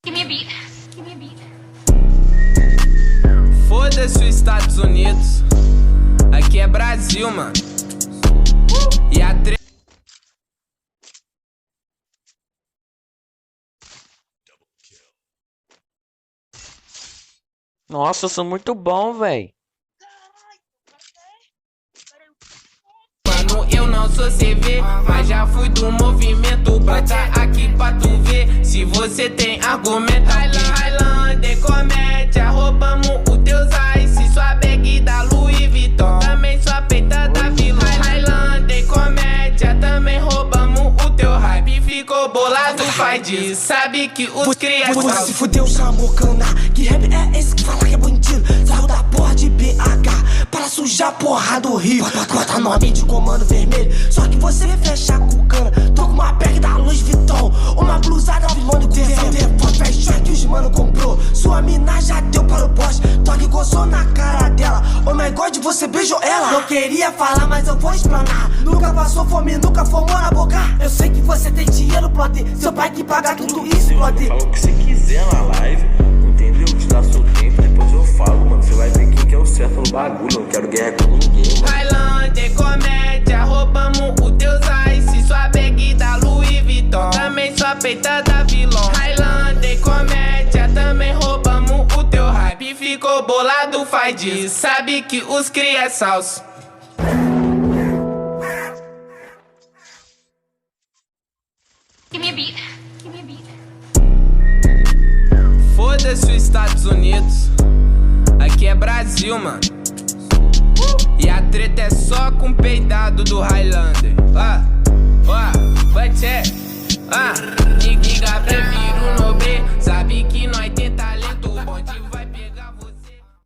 Give me a beat. Give me a beat. Foda-se os Estados Unidos. Aqui é Brasil, mano. E a Nossa, eu sou muito bom, véi. Mano, eu não sou CV, mas já fui do movimento. Bota aqui pra tu ver se você tem argumento. Highlander, comédia, roubamos o teus ice. Sua bag da Louis Vuitton, também sua peita da vilão. Highlander, comédia, também roubamos o teu hype. Ficou bolado, faz disso, sabe que os crias Você se fudeu, chamou cana. Que rap é esse que fala que é bandido? Saiu da porra de BH para sujar a porra do Rio. Bota nome de comando vermelho, só que você fecha com cana. Tô com uma bag da Louis Vuitton, uma blusada vilão do governo. Fashion que os mano comprou, sua mina já deu para o boss. Toque gozou na cara dela, oh my god, você beijou ela. Não queria falar, mas eu vou explanar. Nunca passou fome, nunca fomou na boca. Eu sei que você tem dinheiro, plotter. Seu pai que paga tudo isso, plotter. Fala o que você quiser na live, entendeu? Te dá seu tempo, depois eu falo, mano. Você vai ver quem que é o certo no bagulho. Não quero guerra com ninguém, mano. Highlander, comédia, roubamos o teus ice. Sua bag da Louis Vuitton, também sua peita da vilão. Highlander, comédia, também roubamos o teu hype. Ficou bolado, faz disso, sabe que os cria é salso. Give me a beat. Give me a beat. Foda-se os Estados Unidos. Aqui é Brasil, mano. E a treta é só com o peidado do Highlander. Vai tchê. Nigga, prefiro no B.